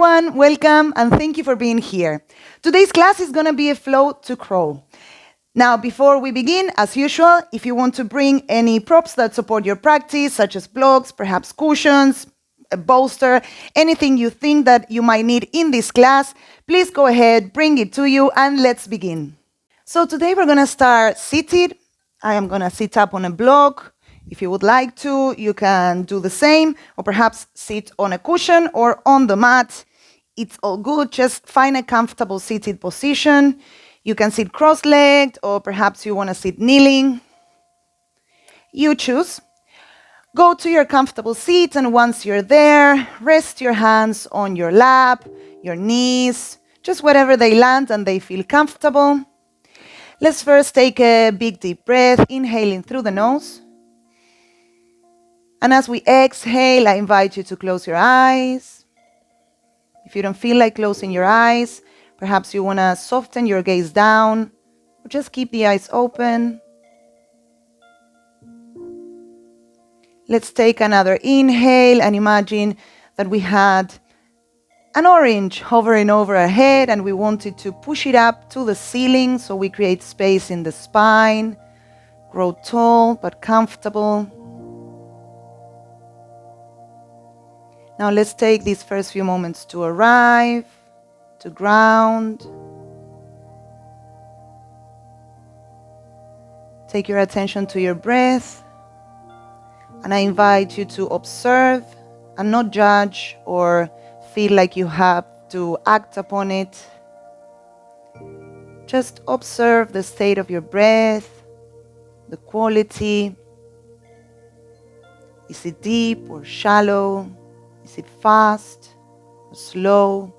everyone, welcome and thank you for being here. Today's class is going to be a flow to crawl. Now, before we begin, as usual, if you want to bring any props that support your practice, such as blocks, perhaps cushions, a bolster, anything you think that you might need in this class, please go ahead, bring it to you, and let's begin. So today we're going to start seated. I am going to sit up on a block. If you would like to, you can do the same, or perhaps sit on a cushion or on the mat. It's all good. Just find a comfortable seated position. You can sit cross-legged, or perhaps you want to sit kneeling. You choose. Go to your comfortable seat, and once you're there, rest your hands on your lap, your knees, just wherever they land and they feel comfortable. Let's first take a big deep breath, inhaling through the nose. And as we exhale, I invite you to close your eyes. If you don't feel like closing your eyes, perhaps you want to soften your gaze down, or just keep the eyes open. Let's take another inhale and imagine that we had an orange hovering over our head and we wanted to push it up to the ceiling, so we create space in the spine, grow tall but comfortable. Now let's take these first few moments to arrive, to ground. Take your attention to your breath, and I invite you to observe and not judge or feel like you have to act upon it. Just observe the state of your breath, the quality. Is it deep or shallow? Is it fast or slow?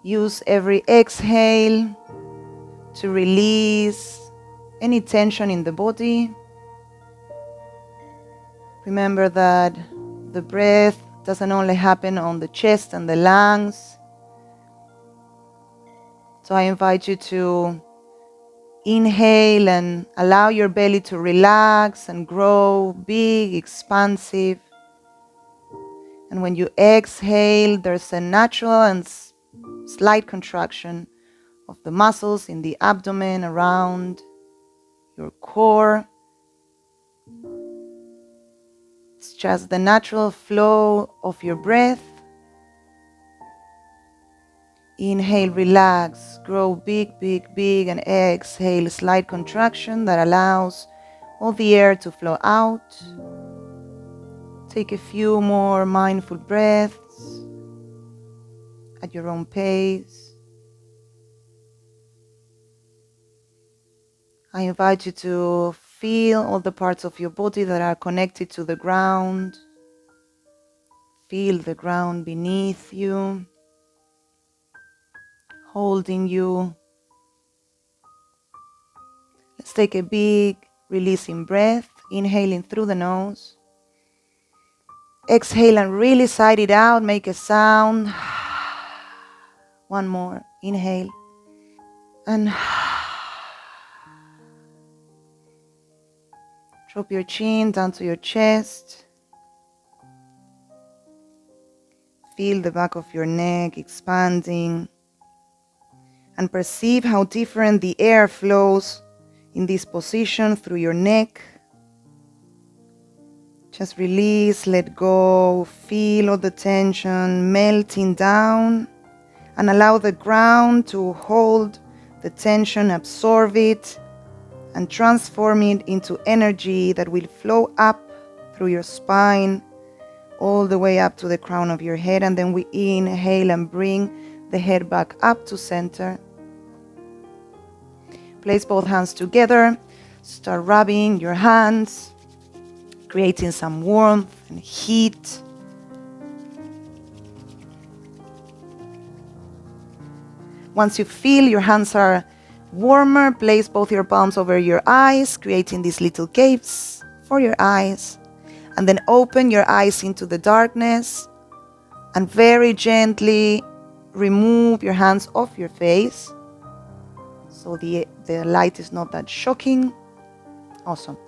Use every exhale to release any tension in the body. Remember that the breath doesn't only happen on the chest and the lungs. So I invite you to inhale and allow your belly to relax and grow big, expansive. And when you exhale, there's a natural and slight contraction of the muscles in the abdomen around your core. It's just the natural flow of your breath. Inhale, relax, grow big, big, big, and exhale, slight contraction that allows all the air to flow out. Take a few more mindful breaths at your own pace. I invite you to feel all the parts of your body that are connected to the ground. Feel the ground beneath you, holding you. Let's take a big releasing breath, inhaling through the nose. Exhale and really sigh it out, make a sound. One more, inhale. And drop your chin down to your chest. Feel the back of your neck expanding. And perceive how different the air flows in this position through your neck. Just release, let go, feel all the tension melting down, and allow the ground to hold the tension, absorb it, and transform it into energy that will flow up through your spine, all the way up to the crown of your head. And then we inhale and bring the head back up to center. Place both hands together, start rubbing your hands, creating some warmth and heat. Once you feel your hands are warmer, place both your palms over your eyes, creating these little caves for your eyes. And then open your eyes into the darkness and very gently remove your hands off your face. So the light is not that shocking. Awesome.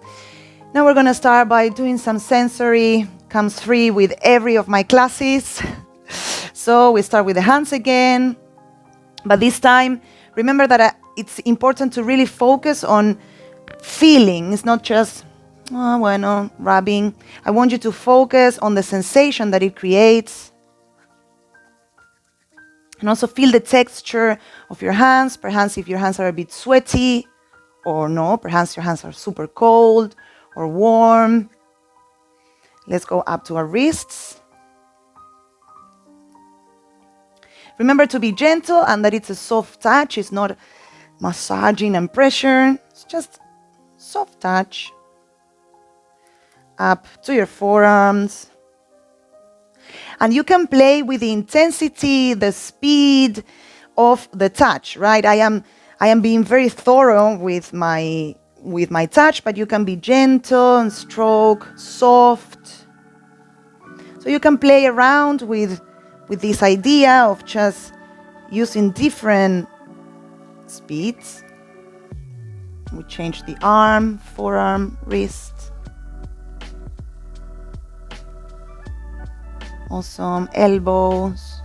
Now we're going to start by doing some sensory comes free with every of my classes. So we start with the hands again, but this time, remember that it's important to really focus on feeling. It's not just, rubbing. I want you to focus on the sensation that it creates. And also feel the texture of your hands. Perhaps if your hands are a bit sweaty, or no, perhaps your hands are super cold or warm. Let's go up to our wrists. Remember to be gentle and that it's a soft touch. It's not massaging and pressure. It's just soft touch. Up to your forearms. And you can play with the intensity, the speed of the touch, right? I am being very thorough with my touch, but you can be gentle and stroke, soft. So you can play around with this idea of just using different speeds. We change the arm, forearm, wrist. Awesome. Elbows.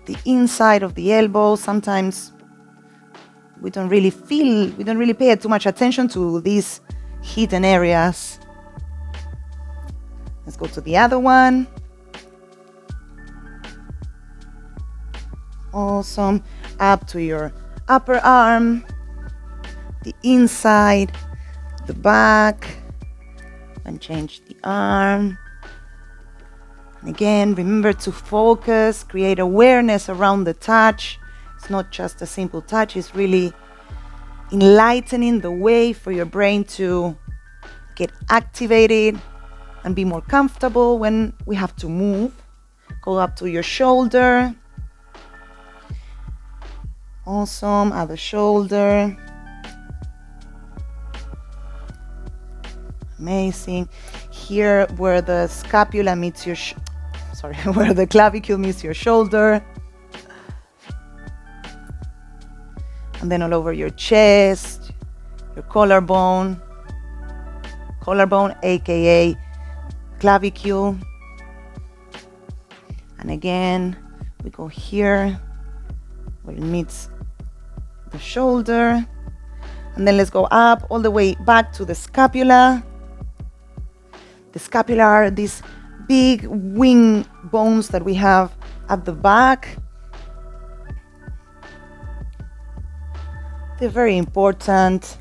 The inside of the elbow. Sometimes we don't really pay too much attention to these hidden areas. Let's go to the other one. Awesome. Up to your upper arm, the inside, the back, and change the arm. And again, remember to focus, create awareness around the touch. It's not just a simple touch, it's really enlightening the way for your brain to get activated and be more comfortable when we have to move. Go up to your shoulder. Awesome, other shoulder. Amazing. Here where the scapula meets your where the clavicle meets your shoulder. And then all over your chest, your collarbone, aka clavicle. And again, we go here where it meets the shoulder. And then let's go up all the way back to the scapula. The scapula are these big wing bones that we have at the back. They're very important.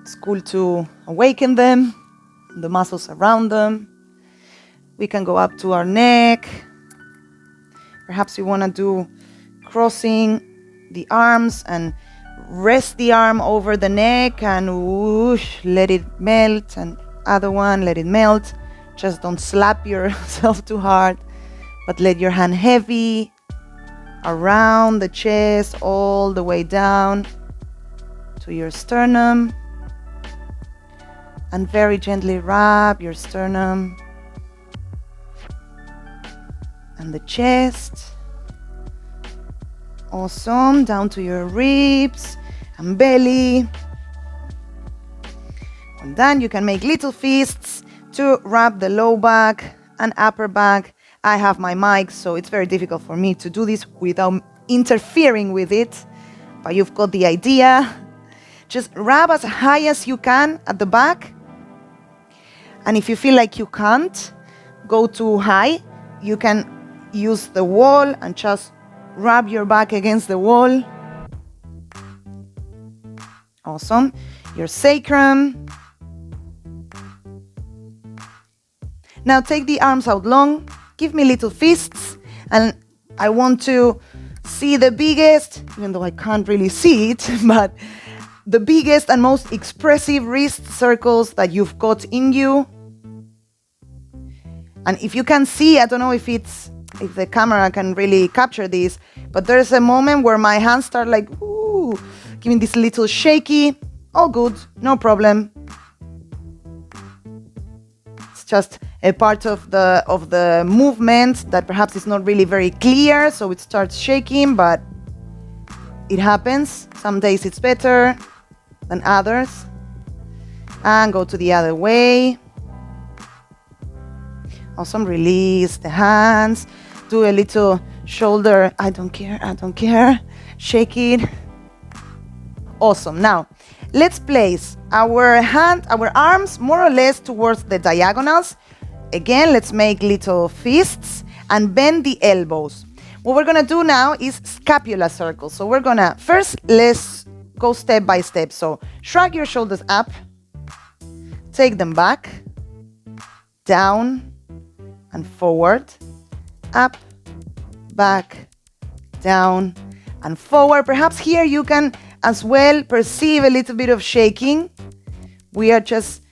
It's cool to awaken them, the muscles around them. We can go up to our neck. Perhaps you want to do crossing the arms and rest the arm over the neck and whoosh, let it melt. And other one, let it melt. Just don't slap yourself too hard, but let your hand heavy around the chest all the way down to your sternum. And very gently wrap your sternum and the chest. Awesome. Down to your ribs and belly. When done, you can make little fists to wrap the low back and upper back. I have my mic, so it's very difficult for me to do this without interfering with it. But you've got the idea. Just wrap as high as you can at the back. And if you feel like you can't go too high, you can use the wall and just rub your back against the wall. Awesome. Your sacrum. Now take the arms out long. Give me little fists. And I want to see the biggest, even though I can't really see it, but the biggest and most expressive wrist circles that you've got in you. And if you can see, I don't know if the camera can really capture this, but there's a moment where my hands start like, ooh, giving this little shaky. All good, no problem. It's just a part of the movement that perhaps is not really very clear, so it starts shaking, but it happens. Some days it's better than others. And go to the other way. Awesome. Release the hands. Do a little shoulder. I don't care. Shake it. Awesome. Now, let's place our arms more or less towards the diagonals. Again, let's make little fists and bend the elbows. What we're going to do now is scapula circles. So we're going to, first, let's go step by step. So shrug your shoulders up. Take them back, down, and forward. Up, back, down, and forward. Perhaps here you can as well perceive a little bit of shaking. We are just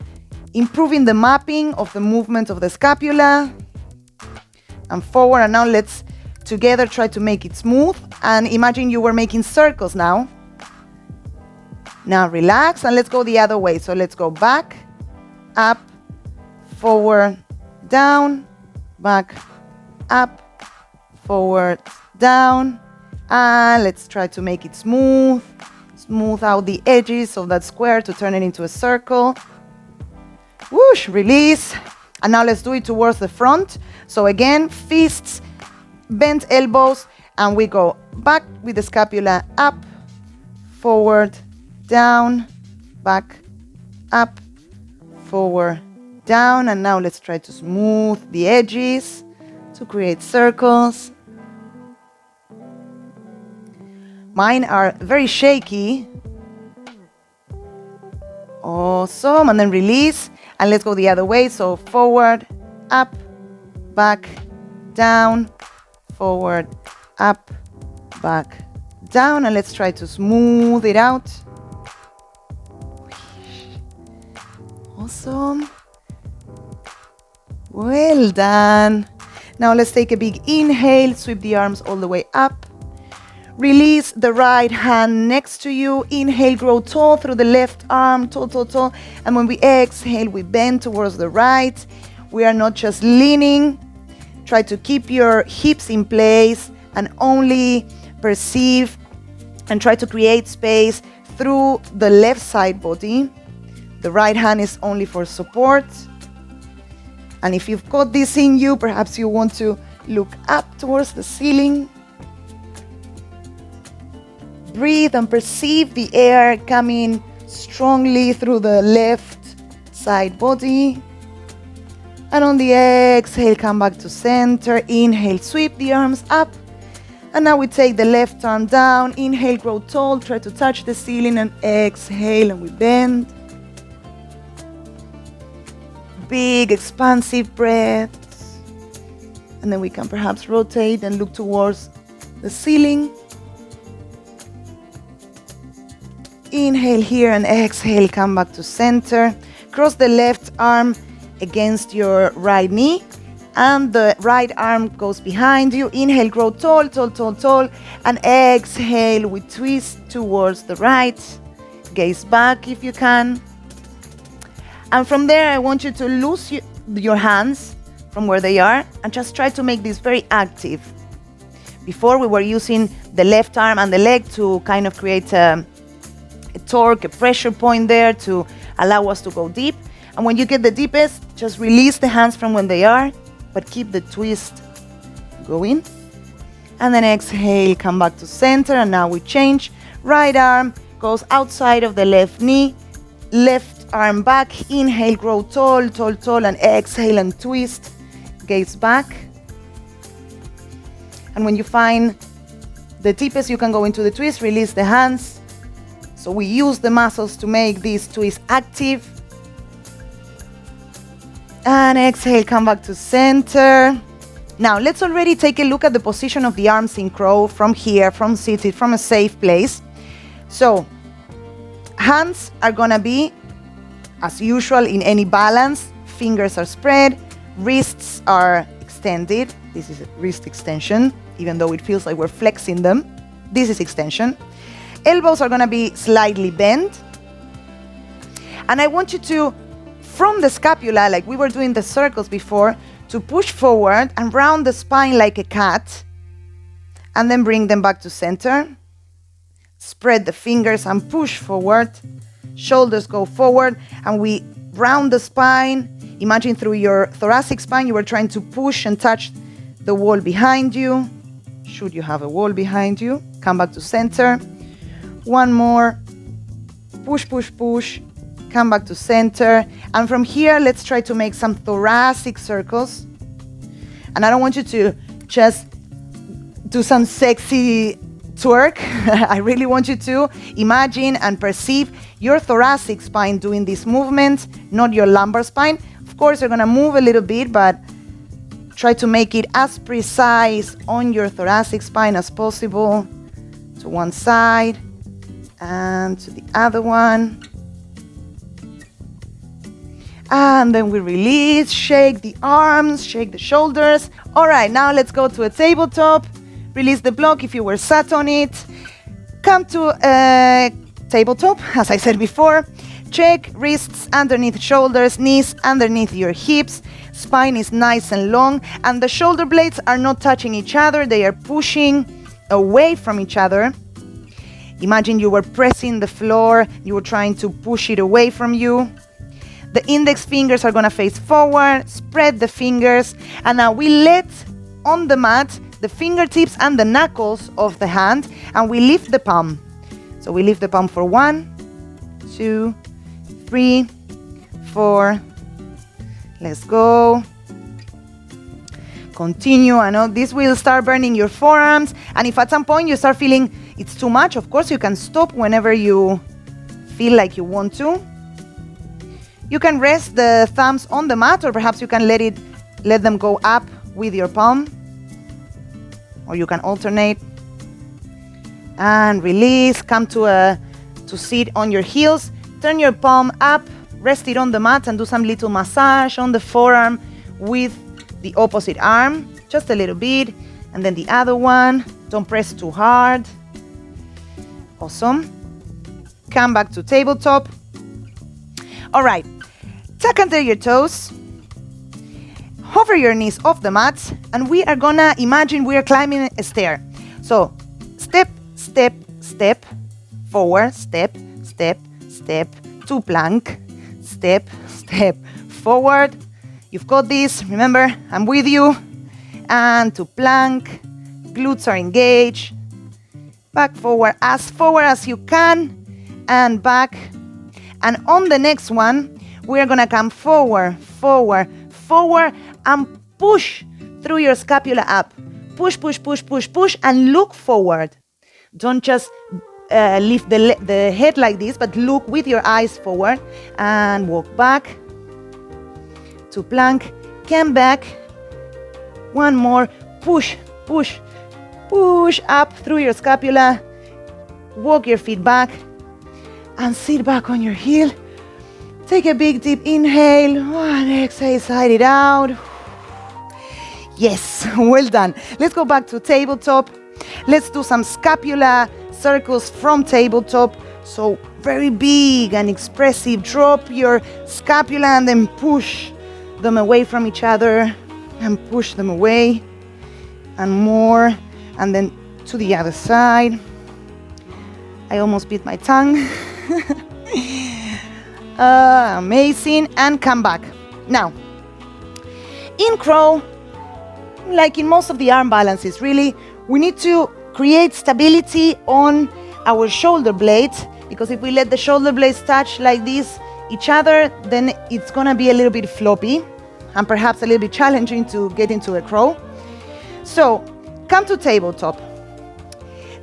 improving the mapping of the movement of the scapula. And forward, and now let's together try to make it smooth. And imagine you were making circles now. Now relax and let's go the other way. So let's go back, up, forward, down, back, up, forward, down. And let's try to make it smooth. Smooth out the edges of that square to turn it into a circle. Whoosh, release. And now let's do it towards the front. So again, fists, bent elbows, and we go back with the scapula up, forward, down, back, up, forward, down. And now let's try to smooth the edges to create circles. Mine are very shaky. Awesome. And then release. And let's go the other way. So forward, up, back, down, forward, up, back, down. And let's try to smooth it out. Awesome. Well done. Now let's take a big inhale. Sweep the arms all the way up. Release the right hand next to you. Inhale, grow tall through the left arm, tall, tall, tall. And when we exhale, we bend towards the right. We are not just leaning. Try to keep your hips in place and only perceive and try to create space through the left side body. The right hand is only for support. And if you've got this in you, perhaps you want to look up towards the ceiling. Breathe and perceive the air coming strongly through the left side body. And on the exhale, come back to center. Inhale, sweep the arms up. And now we take the left arm down. Inhale, grow tall. Try to touch the ceiling and exhale and we bend. Big, expansive breaths. And then we can perhaps rotate and look towards the ceiling. Inhale here and exhale, come back to center. Cross the left arm against your right knee and the right arm goes behind you. Inhale, grow tall, tall, tall, tall. And exhale, we twist towards the right. Gaze back if you can. And from there, I want you to loose your hands from where they are and just try to make this very active. Before we were using the left arm and the leg to kind of create a torque, a pressure point there to allow us to go deep. And when you get the deepest, just release the hands from when they are, but keep the twist going. And then exhale, come back to center. And now we change. Right arm goes outside of the left knee. Left arm back. Inhale, grow tall, tall, tall. And exhale and twist. Gaze back. And when you find the deepest, you can go into the twist. Release the hands. So we use the muscles to make this twist active. And exhale, come back to center. Now let's already take a look at the position of the arms in crow from here, from seated, from a safe place. So hands are gonna be, as usual, in any balance. Fingers are spread, wrists are extended. This is a wrist extension, even though it feels like we're flexing them. This is extension. Elbows are gonna be slightly bent. And I want you to, from the scapula, like we were doing the circles before, to push forward and round the spine like a cat. And then bring them back to center. Spread the fingers and push forward. Shoulders go forward and we round the spine. Imagine through your thoracic spine, you were trying to push and touch the wall behind you. Should you have a wall behind you, come back to center. One more. Push, push, push. Come back to center. And from here, let's try to make some thoracic circles. And I don't want you to just do some sexy twerk. I really want you to imagine and perceive your thoracic spine doing this movement, not your lumbar spine. Of course, you're gonna move a little bit, but try to make it as precise on your thoracic spine as possible. To one side and to the other one. And then we release, shake the arms, shake the shoulders. All right, now let's go to a tabletop. Release the block if you were sat on it. Come to a tabletop, as I said before. Check wrists underneath shoulders, knees underneath your hips. Spine is nice and long, and the shoulder blades are not touching each other. They are pushing away from each other. Imagine you were pressing the floor. You were trying to push it away from you. The index fingers are gonna face forward, spread the fingers, and now we let on the mat the fingertips and the knuckles of the hand, and we lift the palm. So we lift the palm for 1, 2, 3, 4. Let's go. Continue. I know this will start burning your forearms, and if at some point you start feeling it's too much, of course you can stop whenever you feel like you want to. You can rest the thumbs on the mat, or perhaps you can let them go up with your palm, or you can alternate. And release. Come to sit on your heels. Turn your palm up, rest it on the mat, and do some little massage on the forearm with the opposite arm, just a little bit, and then the other one. Don't press too hard. Awesome. Come back to tabletop. All right. Tuck under your toes. Hover your knees off the mat, and we are gonna imagine we are climbing a stair. So step, step, step, forward, step, step, step, to plank, step, step, forward. You've got this. Remember, I'm with you. And to plank. Glutes are engaged. Back forward as you can, and back. And on the next one, we're gonna come forward, forward, forward, and push through your scapula up. Push, push, push, push, push, and look forward. Don't just lift the head like this, but look with your eyes forward, and walk back to plank. Come back. One more. Push, push, push up through your scapula. Walk your feet back, and sit back on your heel. Take a big deep inhale, and exhale, side it out. Yes, well done. Let's go back to tabletop. Let's do some scapula circles from tabletop. So very big and expressive. Drop your scapula and then push them away from each other, and push them away, and more, and then to the other side. I almost bit my tongue. Amazing. And come back. Now, in crow, like in most of the arm balances, really, we need to create stability on our shoulder blades, because if we let the shoulder blades touch like this each other, then it's gonna be a little bit floppy and perhaps a little bit challenging to get into a crow. So come to tabletop.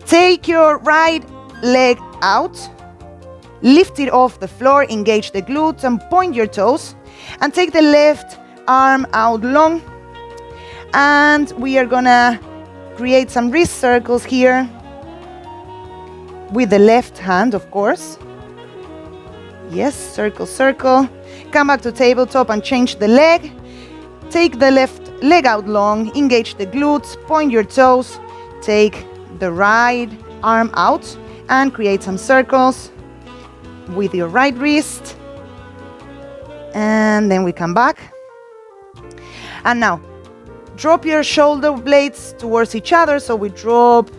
Take your right leg out. Lift it off the floor, engage the glutes, and point your toes. And take the left arm out long. And we are gonna create some wrist circles here with the left hand, of course. Yes, circle, circle. Come back to tabletop and change the leg. Take the left leg out long, engage the glutes, point your toes. Take the right arm out and create some circles with your right wrist. And then we come back. And now, drop your shoulder blades towards each other. So we drop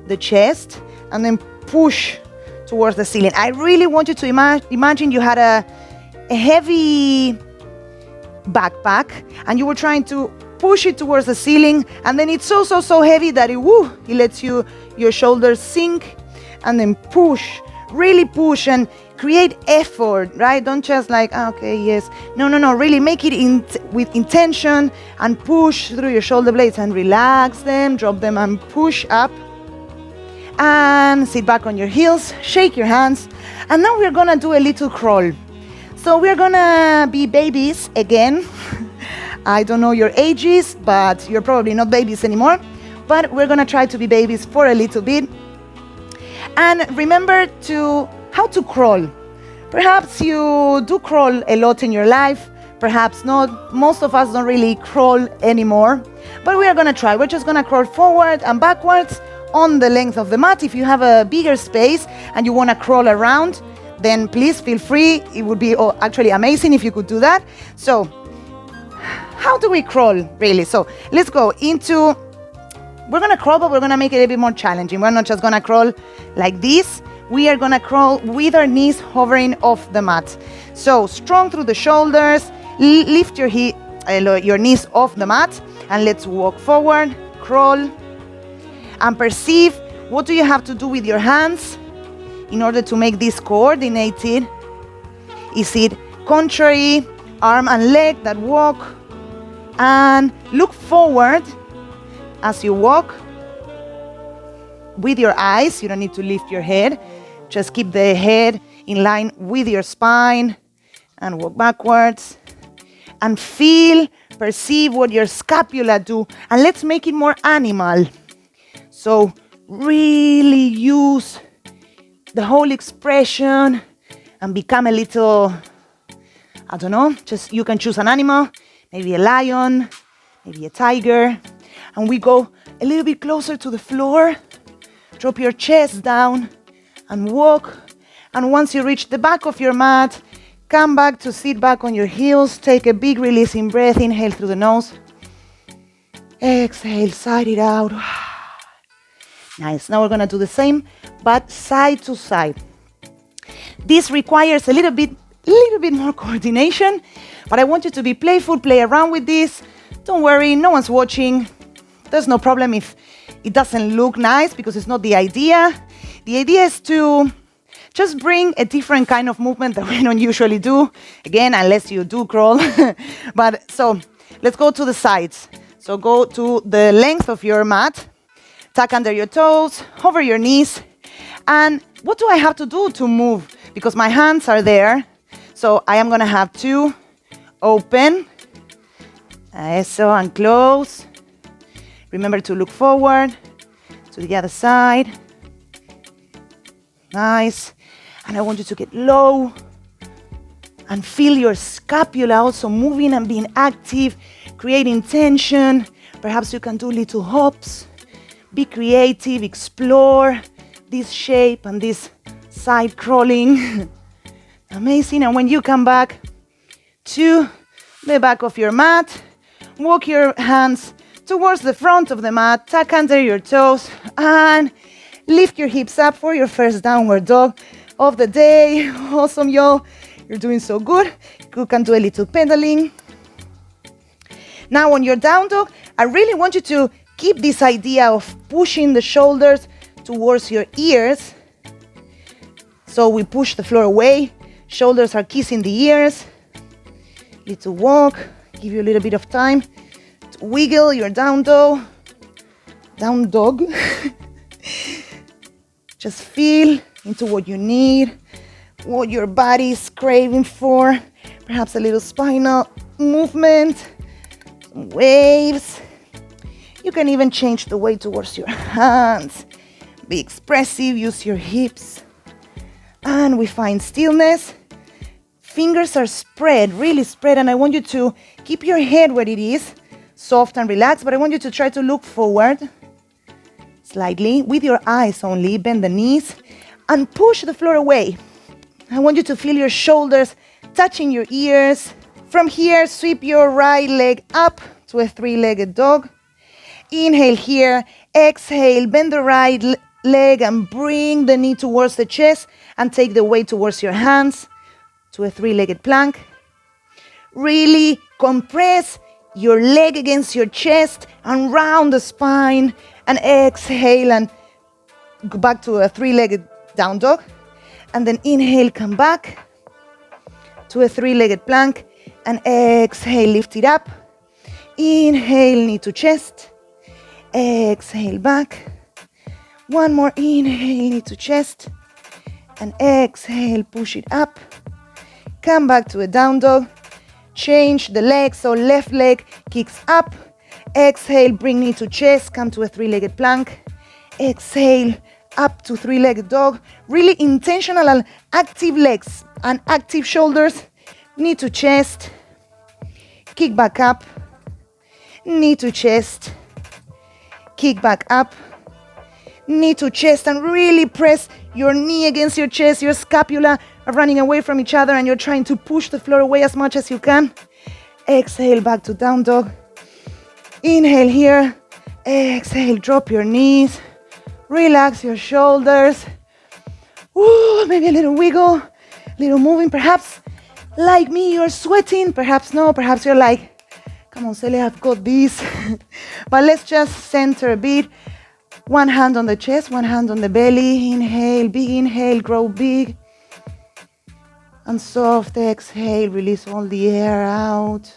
the chest and then push towards the ceiling. I really want you to imagine you had a heavy backpack and you were trying to push it towards the ceiling, and then it's so heavy that it lets your shoulders sink, and then push, really push and create effort, right? Don't just like, okay, yes. No, really make it with intention and push through your shoulder blades and relax them, drop them and push up. And sit back on your heels, shake your hands. And now we're gonna do a little crawl. So we're gonna be babies again. I don't know your ages, but you're probably not babies anymore. But we're gonna try to be babies for a little bit. And remember how to crawl. Perhaps you do crawl a lot in your life, perhaps not. Most of us don't really crawl anymore. But we are gonna try. We're just gonna crawl forward and backwards on the length of the mat. If you have a bigger space and you wanna crawl around, then please feel free. It would be actually amazing if you could do that. So, how do we crawl, really? So, let's go into, we're gonna crawl, but we're gonna make it a bit more challenging. We're not just gonna crawl like this. We are gonna crawl with our knees hovering off the mat. So, strong through the shoulders, lift your knees off the mat, and let's walk forward, crawl, and perceive what do you have to do with your hands in order to make this coordinated. Is it contrary, arm and leg that walk? And look forward as you walk with your eyes. You don't need to lift your head. Just keep the head in line with your spine and walk backwards. And perceive what your scapula do. And let's make it more animal. So really use the whole expression and become a little, I don't know, just you can choose an animal, maybe a lion, maybe a tiger. And we go a little bit closer to the floor. Drop your chest down and walk. And once you reach the back of your mat, come back to sit back on your heels. Take a big releasing breath. Inhale through the nose. Exhale, side it out. Nice. Now we're going to do the same, but side to side. This requires a little bit more coordination, but I want you to be playful, play around with this. Don't worry, no one's watching. There's no problem if it doesn't look nice, because it's not the idea. The idea is to just bring a different kind of movement that we don't usually do. Again, unless you do crawl. But so let's go to the sides. So go to the length of your mat. Tuck under your toes, hover your knees. And what do I have to do to move? Because my hands are there. So I am going to have to open. So, and close. Remember to look forward to the other side. Nice. And I want you to get low and feel your scapula also moving and being active, creating tension. Perhaps you can do little hops. Be creative, explore this shape and this side crawling. Amazing. And when you come back to the back of your mat, walk your hands towards the front of the mat, tuck under your toes, and lift your hips up for your first downward dog of the day. Awesome, y'all. You're doing so good. You can do a little pedaling. Now on your down dog, I really want you to keep this idea of pushing the shoulders towards your ears. So we push the floor away. Shoulders are kissing the ears. Little walk. Give you a little bit of time to wiggle your down dog. Just feel into what you need, what your body is craving for. Perhaps a little spinal movement, some waves. You can even change the way towards your hands. Be expressive, use your hips. And we find stillness. Fingers are spread, really spread, and I want you to keep your head where it is, soft and relaxed, but I want you to try to look forward slightly with your eyes only. Bend the knees and push the floor away. I want you to feel your shoulders touching your ears. From here, sweep your right leg up to a three-legged dog. Inhale here, exhale, bend the right leg and bring the knee towards the chest and take the weight towards your hands to a three-legged plank. Really compress your leg against your chest and round the spine, and exhale and go back to a three-legged down dog. And then inhale, come back to a three-legged plank, and exhale, lift it up. Inhale, knee to chest. Exhale, back. One more, inhale, knee to chest. And exhale, push it up. Come back to a down dog. Change the leg, so left leg kicks up. Exhale, bring knee to chest, come to a three-legged plank. Exhale, up to three-legged dog. Really intentional and active legs and active shoulders. Knee to chest. Kick back up. Knee to chest. Kick back up. Knee to chest, and really press your knee against your chest. Your scapula are running away from each other and you're trying to push the floor away as much as you can. Exhale, back to down dog. Inhale here. Exhale, drop your knees. Relax your shoulders. Ooh, maybe a little wiggle, a little moving. Perhaps like me, you're sweating. Perhaps no, perhaps you're like, come on, Celia, I've got this. But let's just center a bit. One hand on the chest, one hand on the belly. Inhale, big inhale, grow big. And soft exhale, release all the air out.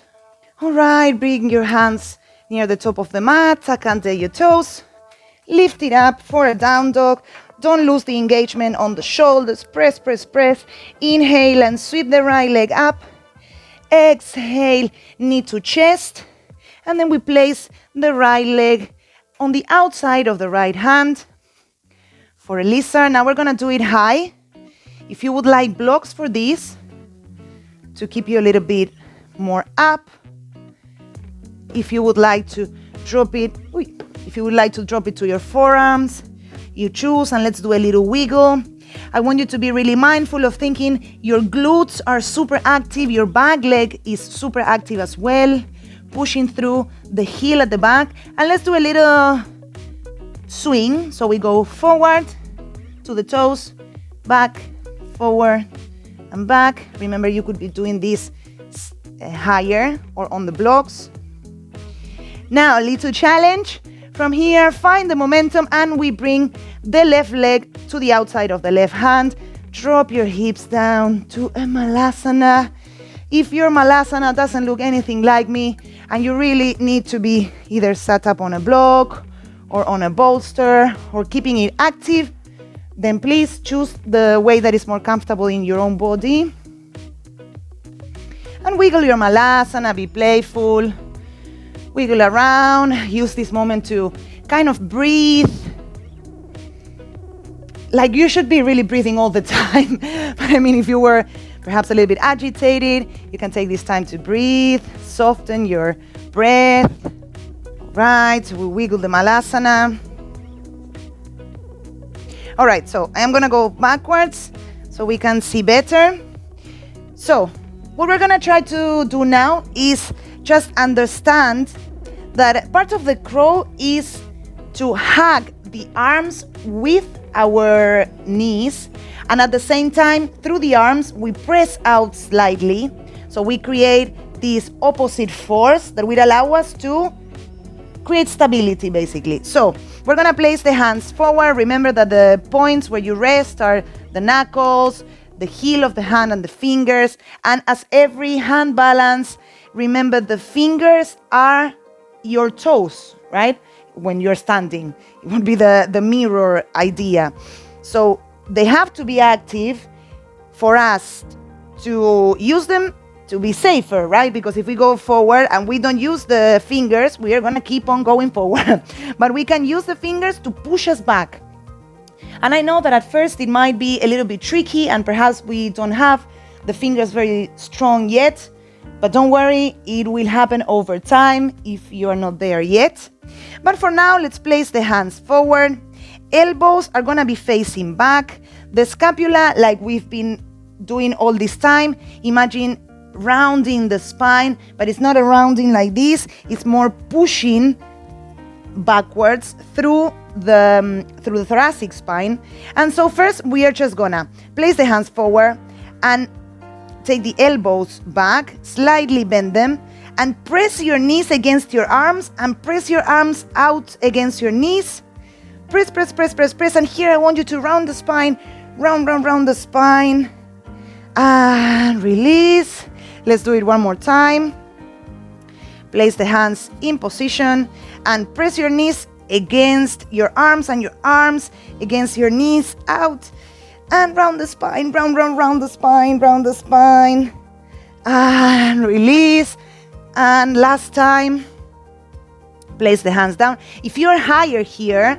All right, bring your hands near the top of the mat, tuck under your toes. Lift it up for a down dog. Don't lose the engagement on the shoulders. Press, press, press. Inhale and sweep the right leg up. Exhale, knee to chest. And then we place the right leg on the outside of the right hand for a lizard. Now we're gonna do it high. If you would like blocks for this, to keep you a little bit more up. If you would like to drop it, to your forearms, you choose, and let's do a little wiggle. I want you to be really mindful of thinking your glutes are super active, your back leg is super active as well, pushing through the heel at the back. And let's do a little swing. So we go forward to the toes, back, forward, and back. Remember, you could be doing this higher or on the blocks. Now, a little challenge. From here, find the momentum, and we bring the left leg to the outside of the left hand. Drop your hips down to a malasana. If your malasana doesn't look anything like me, and you really need to be either sat up on a block or on a bolster or keeping it active, then please choose the way that is more comfortable in your own body. And wiggle your malasana, be playful. Wiggle around, use this moment to kind of breathe. Like you should be really breathing all the time. But I mean, if you were perhaps a little bit agitated, you can take this time to breathe, soften your breath. Right, so we wiggle the malasana. All right, so I am gonna go backwards so we can see better. So what we're gonna try to do now is just understand that part of the crow is to hug the arms with our knees, and at the same time, through the arms, we press out slightly. So we create this opposite force that will allow us to create stability, basically. So we're gonna place the hands forward. Remember that the points where you rest are the knuckles, the heel of the hand, and the fingers. And as every hand balance, remember the fingers are your toes, right? When you're standing, it would be the mirror idea. So they have to be active for us to use them to be safer, right? Because if we go forward and we don't use the fingers, we are gonna keep on going forward. But we can use the fingers to push us back. And I know that at first it might be a little bit tricky, and perhaps we don't have the fingers very strong yet. But don't worry, it will happen over time if you are not there yet. But for now, let's place the hands forward. Elbows are gonna be facing back. The scapula, like we've been doing all this time, imagine rounding the spine, but it's not a rounding like this. It's more pushing backwards through the thoracic spine. And so first, we are just gonna place the hands forward and take the elbows back, slightly bend them, and press your knees against your arms and press your arms out against your knees. Press, press, press, press, press. And here I want you to round the spine, round, round, round the spine. And release. Let's do it one more time. Place the hands in position and press your knees against your arms and your arms against your knees, out. And round the spine, round, round, round the spine, round the spine. And release. And last time, place the hands down. If you're higher here,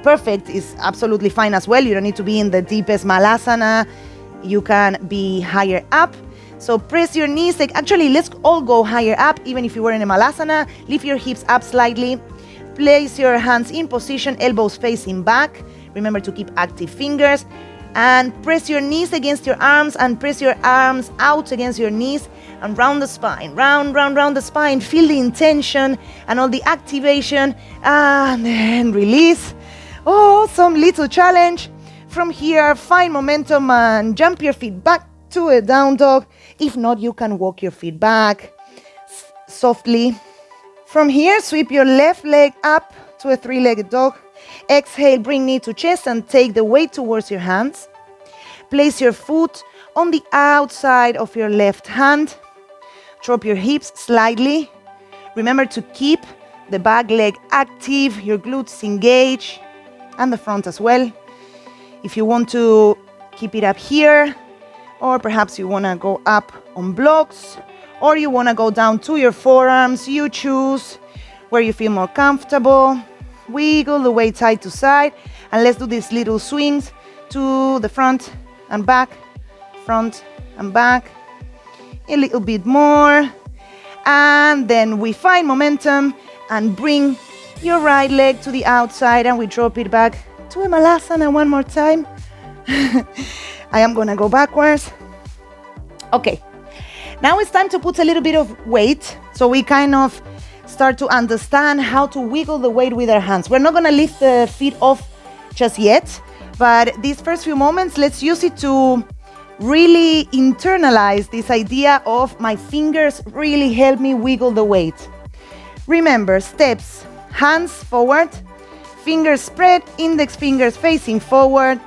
perfect is absolutely fine as well. You don't need to be in the deepest malasana. You can be higher up. So press your knees. Actually, let's all go higher up. Even if you were in a malasana, lift your hips up slightly. Place your hands in position, elbows facing back. Remember to keep active fingers. And press your knees against your arms and press your arms out against your knees. And round the spine, round, round, round the spine. Feel the intention and all the activation. And then release. Oh, some little challenge. From here, find momentum and jump your feet back to a down dog. If not, you can walk your feet back softly. From here, sweep your left leg up to a three-legged dog. Exhale, bring knee to chest and take the weight towards your hands. Place your foot on the outside of your left hand. Drop your hips slightly. Remember to keep the back leg active, your glutes engaged, and the front as well. If you want to keep it up here, or perhaps you want to go up on blocks, or you want to go down to your forearms, you choose where you feel more comfortable. Wiggle the weight side to side, and let's do these little swings to the front and back, front and back. A little bit more. And then we find momentum and bring your right leg to the outside and we drop it back to a malasana one more time. I am gonna go backwards. Okay, now it's time to put a little bit of weight so we kind of start to understand how to wiggle the weight with our hands. We're not gonna lift the feet off just yet, but these first few moments, let's use it to really internalize this idea of my fingers really help me wiggle the weight. Remember, steps, hands forward, fingers spread, index fingers facing forward.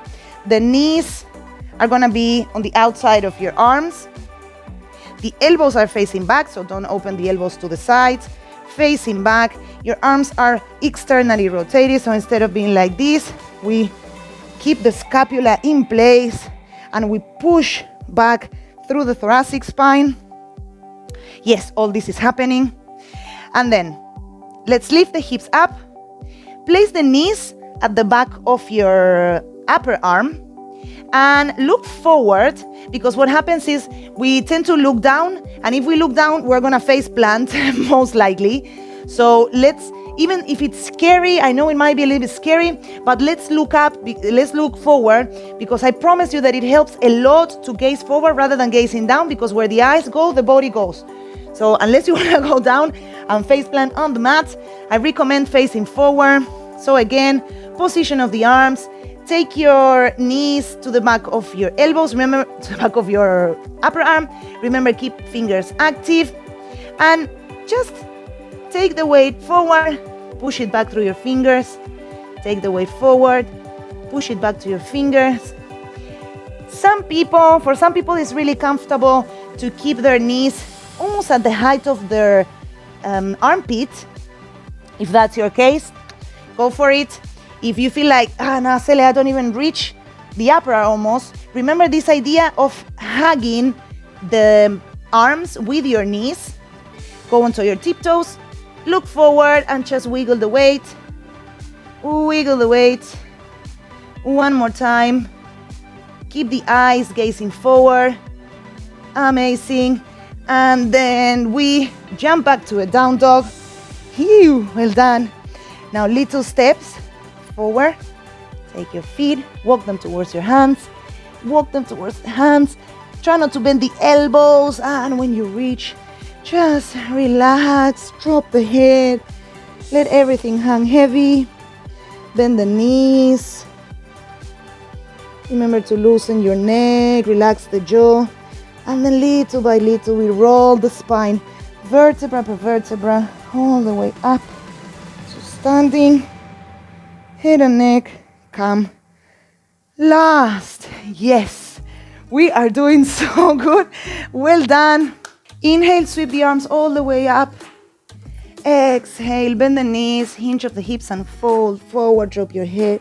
The knees are gonna be on the outside of your arms. The elbows are facing back, so don't open the elbows to the sides. Facing back, your arms are externally rotated, so instead of being like this, we keep the scapula in place and we push back through the thoracic spine. Yes, all this is happening. And then let's lift the hips up. Place the knees at the back of your upper arm and look forward, because what happens is we tend to look down, and if we look down, we're gonna face plant most likely. So let's, even if it's scary, I know it might be a little bit scary, but let's look up, let's look forward, because I promise you that it helps a lot to gaze forward rather than gazing down, because where the eyes go, the body goes. So unless you want to go down and face plant on the mat, I recommend facing forward. So again, position of the arms, take your knees to the back of your elbows, remember, to the back of your upper arm. Remember, keep fingers active, and just take the weight forward, push it back through your fingers. Take the weight forward, push it back to your fingers. For some people, it's really comfortable to keep their knees almost at the height of their armpit. If that's your case, go for it. If you feel like, no, Cele, I don't even reach the upper arm almost, remember this idea of hugging the arms with your knees. Go onto your tiptoes, look forward and just wiggle the weight. Wiggle the weight. One more time. Keep the eyes gazing forward. Amazing. And then we jump back to a down dog. Phew, well done. Now little steps forward. Take your feet, walk them towards your hands. Walk them towards the hands. Try not to bend the elbows. And when you reach, just relax, drop the head. Let everything hang heavy. Bend the knees. Remember to loosen your neck, relax the jaw. And then little by little, we roll the spine, vertebra per vertebra, all the way up to standing. Head and neck, come. Last, yes, we are doing so good. Well done. Inhale, sweep the arms all the way up. Exhale, bend the knees, hinge of the hips and fold forward, drop your head.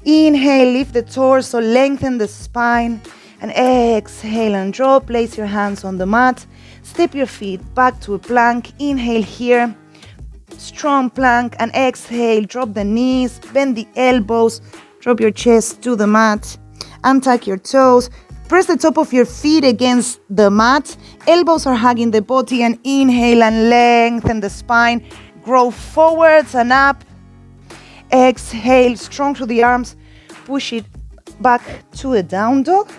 Inhale, lift the torso, lengthen the spine. And exhale and drop, place your hands on the mat. Step your feet back to a plank. Inhale here, strong plank. And exhale, drop the knees, bend the elbows, drop your chest to the mat. Untuck your toes. Press the top of your feet against the mat. Elbows are hugging the body. And inhale and lengthen the spine. Grow forwards and up. Exhale, strong through the arms. Push it back to a down dog.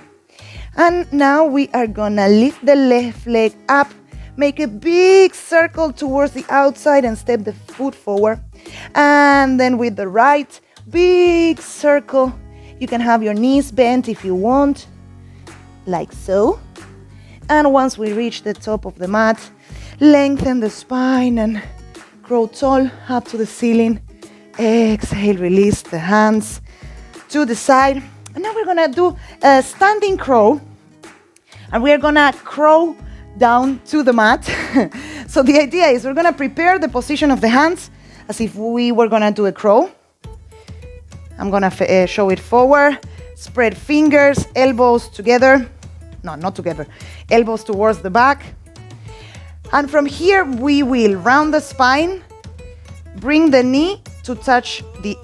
And now we are gonna lift the left leg up. Make a big circle towards the outside and step the foot forward. And then with the right, big circle. You can have your knees bent if you want, like so. And once we reach the top of the mat, lengthen the spine and grow tall up to the ceiling. Exhale, release the hands to the side. And now we're gonna do a standing crow. And we're gonna crow down to the mat. So the idea is we're gonna prepare the position of the hands as if we were gonna do a crow. I'm gonna show it forward. Spread fingers, elbows together. No, not together. Elbows towards the back. And from here, we will round the spine. Bring the knee to touch the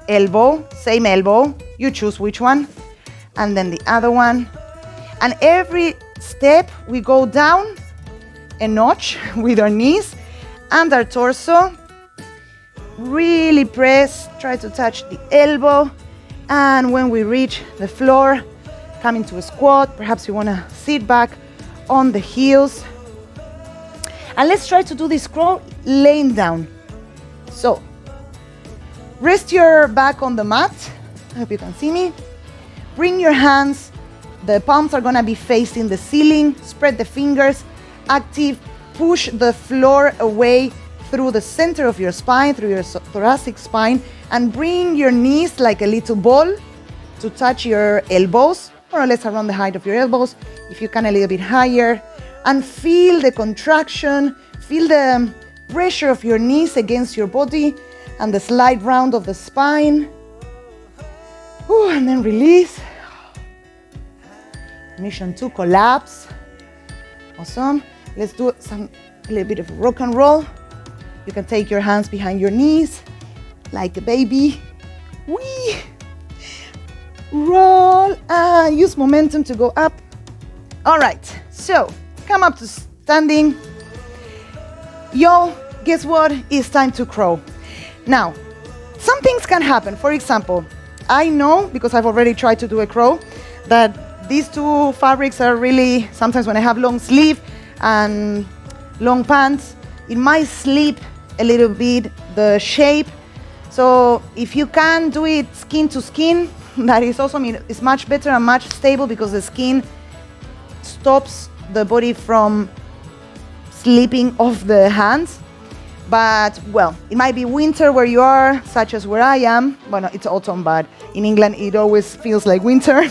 elbow. Same elbow. You choose which one. And then the other one. And every step, we go down a notch with our knees and our torso. Really press, try to touch the elbow. And when we reach the floor, come into a squat. Perhaps you want to sit back on the heels. And let's try to do this crow laying down. So, rest your back on the mat. I hope you can see me. Bring your hands. The palms are going to be facing the ceiling. Spread the fingers. Active. Push the floor away through the center of your spine, through your thoracic spine, and bring your knees like a little ball to touch your elbows, more or less around the height of your elbows. If you can, a little bit higher. And feel the contraction. Feel the pressure of your knees against your body and the slight round of the spine. Ooh, and then release. Mission 2, collapse. Awesome. Let's do a little bit of rock and roll. You can take your hands behind your knees like a baby. Wee. Roll and use momentum to go up. All right, so come up to standing. Yo, guess what? It's time to crow. Now, some things can happen. For example, I know, because I've already tried to do a crow, that these two fabrics are really, sometimes when I have long sleeve and long pants, it might slip a little bit the shape. So if you can do it skin to skin, that is also, it's much better and much stable because the skin stops the body from slipping off the hands. But, well, it might be winter where you are, such as where I am. Well, no, it's autumn, but in England it always feels like winter.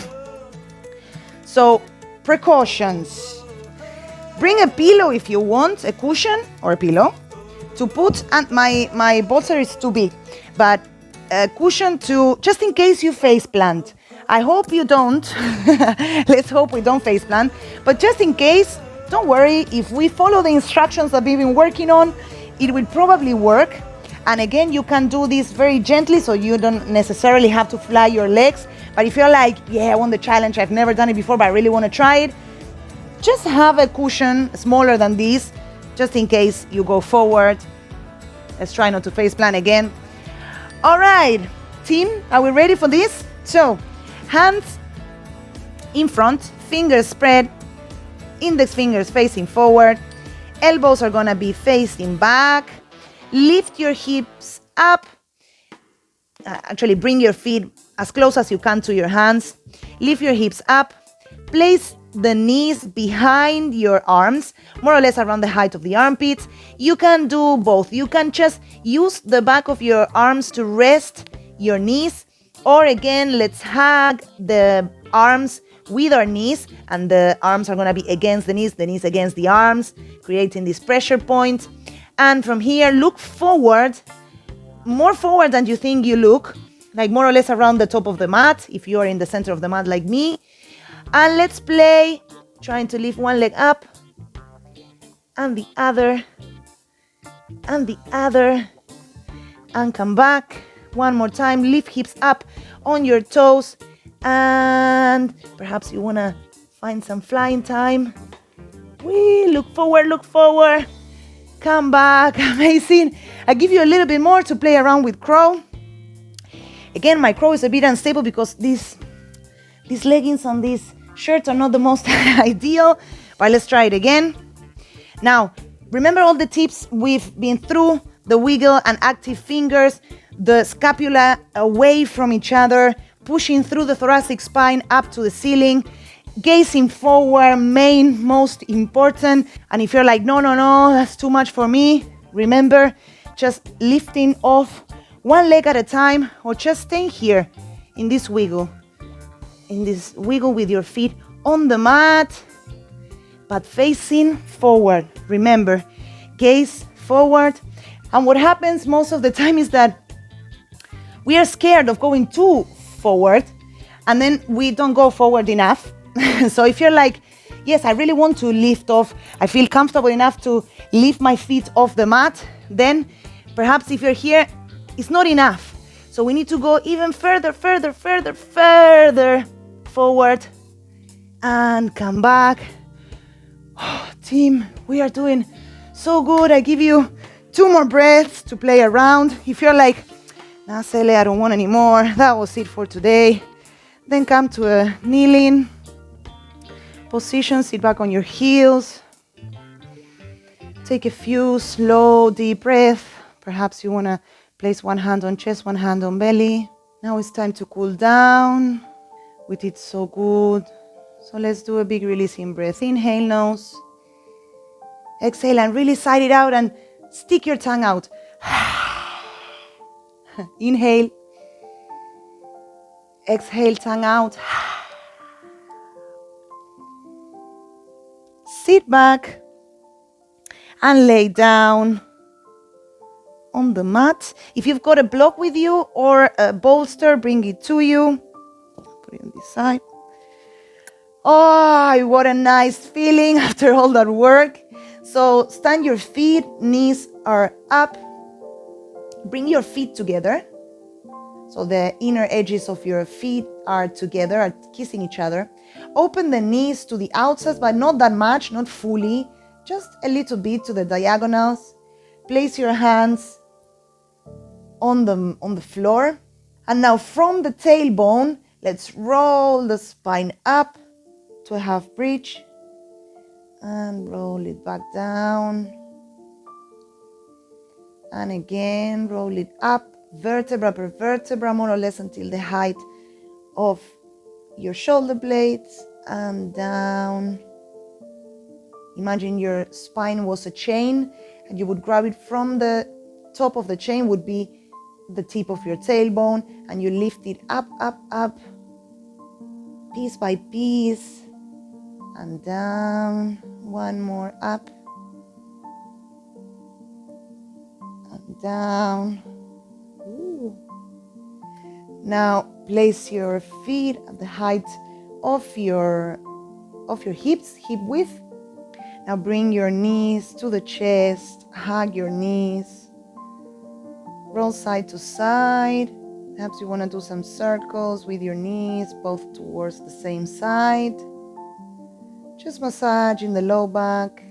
So, precautions. Bring a pillow if you want, a cushion or a pillow to put, and my bolster is too big, but a cushion to, just in case you face plant. I hope you don't. Let's hope we don't face plant. But just in case, don't worry. If we follow the instructions that we've been working on, it will probably work. And again, you can do this very gently, so you don't necessarily have to fly your legs. But if you're like, yeah, I want the challenge, I've never done it before, but I really want to try it, just have a cushion smaller than this, just in case you go forward. Let's try not to face plant again. All right, team, are we ready for this? So, hands in front, fingers spread, index fingers facing forward, elbows are gonna be facing back. Lift your hips up. Actually, bring your feet as close as you can to your hands. Lift your hips up. Place the knees behind your arms, more or less around the height of the armpits. You can do both. You can just use the back of your arms to rest your knees, or again, let's hug the arms with our knees, and the arms are going to be against the knees against the arms, creating this pressure point. And from here, look forward, more forward than you think you look, like more or less around the top of the mat, if you are in the center of the mat like me. And let's play, trying to lift one leg up, and the other, and come back. One more time, lift hips up on your toes, and perhaps you want to find some flying time. Look forward, come back, amazing. I give you a little bit more to play around with crow. Again, my crow is a bit unstable because these leggings and these shirts are not the most ideal, but let's try it again. Now, remember all the tips we've been through: the wiggle and active fingers, the scapula away from each other, pushing through the thoracic spine up to the ceiling, gazing forward, most important. And if you're like, no, that's too much for me, remember, just lifting off one leg at a time, or just staying here in this wiggle with your feet on the mat, but facing forward. Remember, gaze forward. And what happens most of the time is that we are scared of going too forward, and then we don't go forward enough. So if you're like, yes, I really want to lift off, I feel comfortable enough to lift my feet off the mat, then perhaps if you're here, it's not enough. So we need to go even further forward, and come back. Oh, team, we are doing so good. I give you 2 more breaths to play around. If you're like, nah, Cele, I don't want any more, that was it for today, then come to a kneeling position, sit back on your heels. Take a few slow, deep breaths. Perhaps you want to place one hand on chest, one hand on belly. Now it's time to cool down. We did so good. So let's do a big releasing breath. Inhale, nose. Exhale and really sigh it out and stick your tongue out. Inhale. Exhale, tongue out. Sit back and lay down on the mat. If you've got a block with you or a bolster, bring it to you. Put it on this side. Oh, what a nice feeling after all that work. So stand your feet, knees are up. Bring your feet together. So the inner edges of your feet are together, are kissing each other. Open the knees to the outsides, but not that much, not fully. Just a little bit to the diagonals. Place your hands on the floor. And now from the tailbone, let's roll the spine up to a half bridge. And roll it back down. And again, roll it up, vertebra per vertebra, more or less until the height of your shoulder blades, and down. Imagine your spine was a chain, and you would grab it from the top of the chain, would be the tip of your tailbone, and you lift it up, up, up, piece by piece, and down. One more up, and down. Ooh. Now place your feet at the height of your hips, hip width. Now bring your knees to the chest, hug your knees, roll side to side. Perhaps you want to do some circles with your knees, both towards the same side. Just massage in the low back.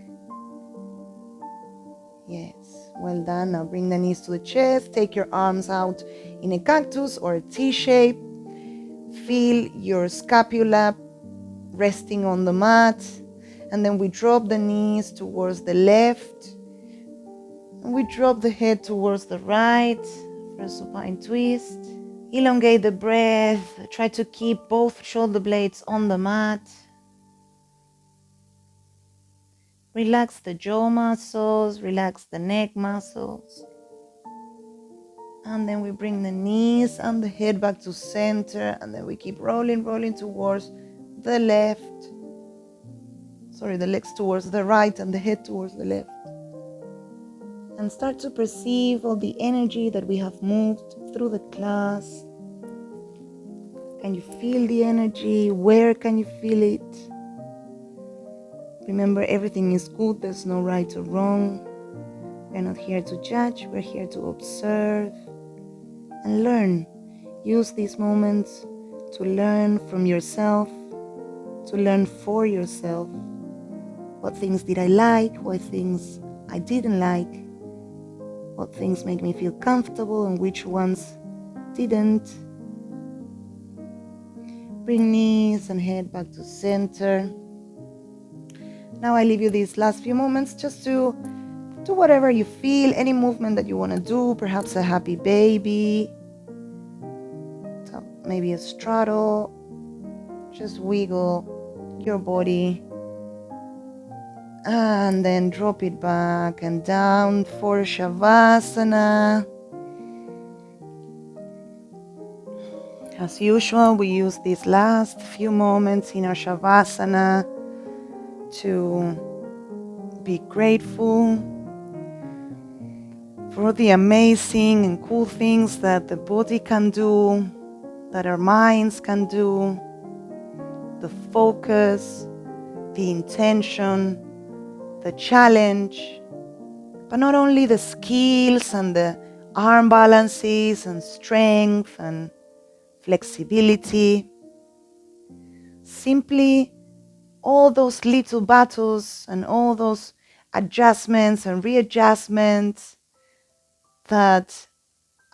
Yes, well done. Now bring the knees to the chest. Take your arms out in a cactus or a T shape. Feel your scapula resting on the mat. And then we drop the knees towards the left. And we drop the head towards the right for a supine twist. Elongate the breath. Try to keep both shoulder blades on the mat. Relax the jaw muscles, relax the neck muscles. And then we bring the knees and the head back to center, and then we keep rolling towards the left. The legs towards the right and the head towards the left. And start to perceive all the energy that we have moved through the class. Can you feel the energy? Where can you feel it? Remember, everything is good. There's no right or wrong. We're not here to judge. We're here to observe and learn. Use these moments to learn from yourself, to learn for yourself. What things did I like? What things I didn't like? What things make me feel comfortable and which ones didn't? Bring knees and head back to center. Now I leave you these last few moments just to do whatever you feel, any movement that you want to do, perhaps a happy baby, maybe a straddle. Just wiggle your body and then drop it back and down for Shavasana. As usual, we use these last few moments in our Shavasana to be grateful for the amazing and cool things that the body can do, that our minds can do, the focus, the intention, the challenge, but not only the skills and the arm balances and strength and flexibility, simply all those little battles and all those adjustments and readjustments that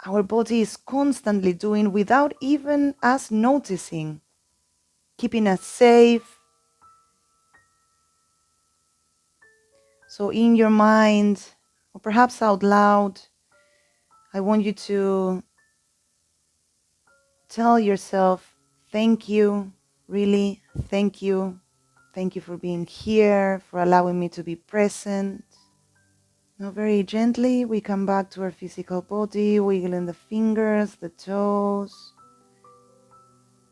our body is constantly doing without even us noticing, keeping us safe. So in your mind, or perhaps out loud, I want you to tell yourself, thank you, really, thank you. Thank you for being here, for allowing me to be present. Now very gently, we come back to our physical body, wiggling the fingers, the toes,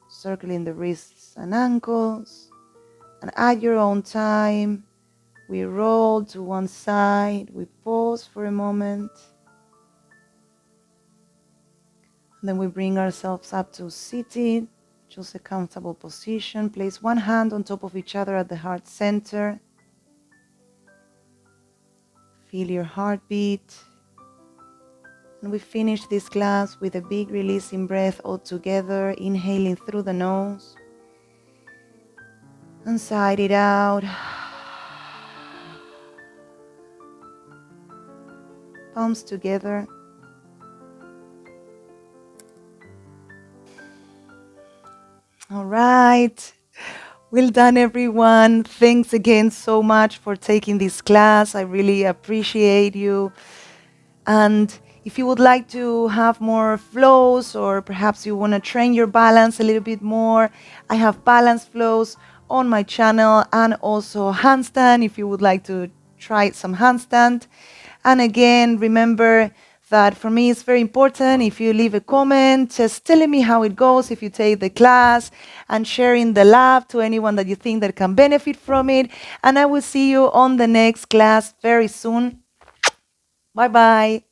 circling the wrists and ankles. And at your own time, we roll to one side, we pause for a moment. And then we bring ourselves up to seated, choose a comfortable position. Place one hand on top of each other at the heart center. Feel your heartbeat. And we finish this class with a big releasing breath all together, inhaling through the nose. And sigh it out. Palms together. All right. Well done, everyone. Thanks again so much for taking this class. I really appreciate you. And if you would like to have more flows, or perhaps you want to train your balance a little bit more, I have balance flows on my channel, and also handstand if you would like to try some handstand. And again, remember that for me it's very important if you leave a comment just telling me how it goes if you take the class, and sharing the lab to anyone that you think that can benefit from it. And I will see you on the next class very soon. Bye bye.